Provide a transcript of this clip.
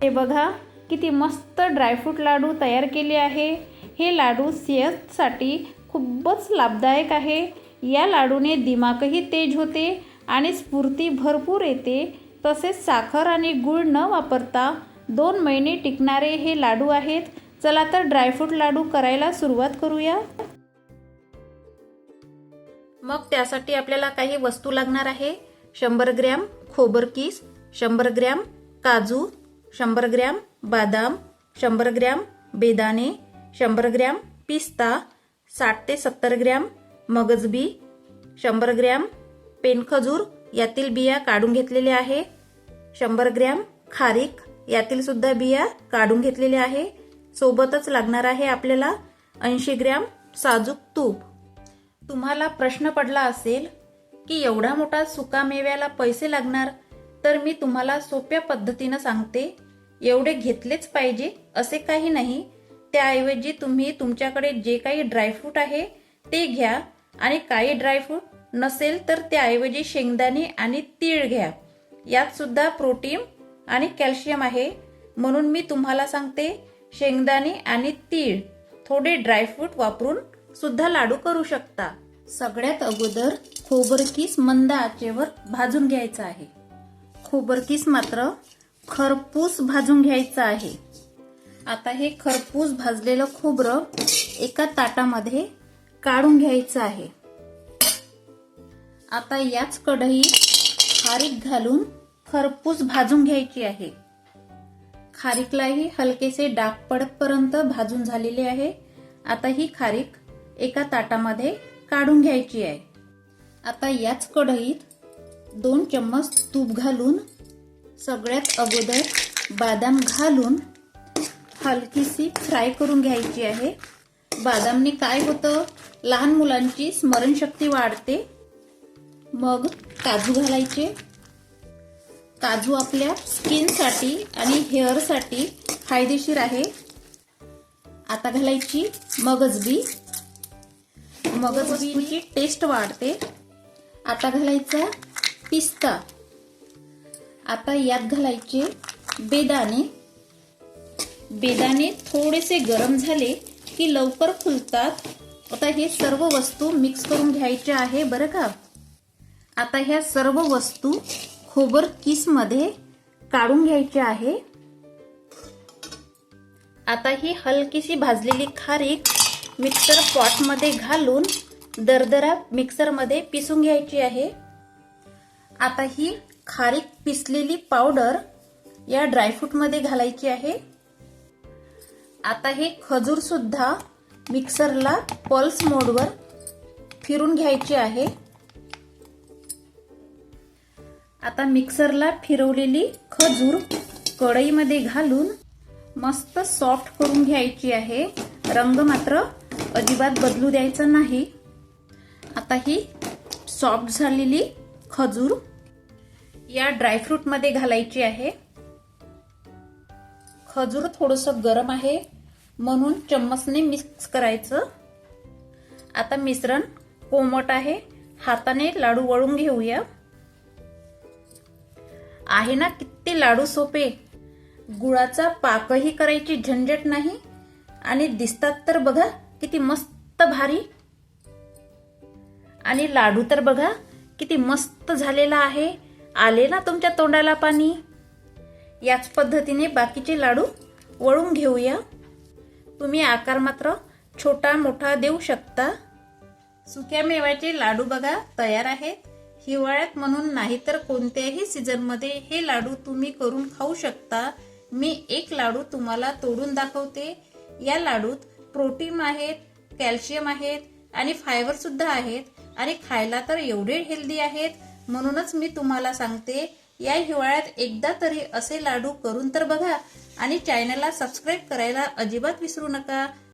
हे बघा किती मस्त ड्रायफ्रूट लाडू तयार केले आहे। हे लाडू सेहतसाठी खूपच लाभदायक आहे। या लाडूने दिमागही तेज होते आणि स्फूर्ती भरपूर येते। तसेच साखर आणि गूळ न वापरता 2 महिने टिकणारे हे लाडू आहेत। चला तर ड्रायफ्रूट लाडू करायला सुरुवात करूया। मग त्यासाठी आपल्याला काही वस्तू लागणार आहे। 100 ग्रॅम खोबर किस, 100 ग्रॅम काजू, 100 ग्रॅम बदाम, 100 ग्रॅम बेदाणे, 100 ग्रॅम पिस्ता, 60 ते 70 ग्रॅम मगजबी, 100 ग्रॅम पेनखजूर यातील बिया काढून घेतलेल्या आहे, 100 ग्रॅम खारीक यातील सुद्धा बिया काढून घेतलेल्या आहे। सोबतच लागणार आहे आपल्याला 80 ग्रॅम साजूक तूप। तुम्हाला प्रश्न पडला असेल की एवढा मोठा सुका मेव्याला पैसे लागणार, तर मी तुम्हाला सोप्या पद्धतीने सांगते। एवढे घेतलेच पाहिजे असे काही नाही। त्याऐवजी तुम्ही तुमच्याकडे जे काही ड्रायफ्रूट आहे ते घ्या आणि काही ड्रायफ्रूट नसेल तर त्याऐवजी शेंगदाणे आणि तीळ घ्या। यात सुद्धा प्रोटीन आणि कॅल्शियम आहे, म्हणून मी तुम्हाला सांगते शेंगदाणे आणि तीळ, थोडे ड्रायफ्रूट वापरून सुद्धा लाडू करू शकता। सगळ्यात अगोदर खोबरकीस मंद आचेवर भाजून घ्यायचा आहे। खोबरकीस मात्र खरपूस भाजून घ्यायचं आहे। आता हे खरपूस भाजलेलं खोबरं एका ताटामध्ये काढून घ्यायचं आहे। आता याच कढईत खारीक घालून खरपूस भाजून घ्यायची आहे। खारीकलाही हलकेसे डाग पडतपर्यंत भाजून झालेले आहे। आता ही खारीक एका ताटामध्ये काढून घ्यायची आहे। आता याच कढईत 2 चम्मच तूप घालून सगळ्यात अगोदर बदाम घालून हलकीशी फ्राय करून घ्यायची आहे। बदामने काय होतं, लहान मुलांची स्मरणशक्ती वाढते। मग काजू घालायचे। काजू आपल्या स्किनसाठी आणि हेअरसाठी फायदेशीर आहे। आता घालायची मगजबी, मगजबीची टेस्ट वाढते। आता घालायचा पिस्ता। आता यात घालायचे बेदाणे। बेदाणे थोडेसे गरम झाले की लवकर फुलतात। आता हे सर्व वस्तू मिक्स करून घ्यायचे आहे बरं का। आता ह्या सर्व वस्तू खोबर किस मध्ये काढून घ्यायचे आहे। आता ही हलकीशी भाजलेली खारीक मिक्सर पॉट मध्ये घालून दरदरा मिक्सर मध्ये पिसून घ्यायची आहे। आता ही खारीक पिसलेली पावडर या ड्रायफ्रूट मध्ये घालायची आहे। आता हे खजूर सुद्धा मिक्सरला पल्स मोडवर फिरून घ्यायची आहे। आता मिक्सरला फिरवलेली खजूर कढईमध्ये घालून मस्त सॉफ्ट करून घ्यायची आहे। रंग मात्र अजिबात बदलू द्यायचा नाही। आता ही सॉफ्ट झालेली खजूर या ड्रायफ्रूट मध्ये घालायची आहे। खजूर थोडंसं गरम आहे म्हणून चम्मचने मिक्स करायचं। आता मिश्रण कोमट आहे, हाताने लाडू वळून घेऊया। आहे ना किती लाडू सोपे। गुळाचा पाकही करायची झंझट नाही आणि दिसतात तर बघा किती मस्त भारी। आणि लाडू तर बघा किती मस्त झालेला आहे। आले ना तुमच्या तोंडाला पाणी। याच पद्धतीने बाकीचे लाडू वळून घेऊया। तुम्ही आकार मात्र छोटा मोठा देऊ शकता। सुक्या मेव्याचे लाडू बघा तयार आहेत। हिवाळ्यात म्हणून नाही तर कोणत्याही सीझन मध्ये हे लाडू तुम्ही करून खाऊ शकता। मी एक लाडू तुम्हाला तोडून दाखवते। या लाडूत प्रोटीन आहेत, कॅल्शियम आहेत आणि फायबर सुद्धा आहेत आणि खायला तर एवढे हेल्दी आहेत, म्हणूनच मी तुम्हाला सांगते या हिवाळ्यात एकदा तरी असे लाडू करून तर बघा आणि चॅनलला सबस्क्राईब करायला अजिबात विसरू नका।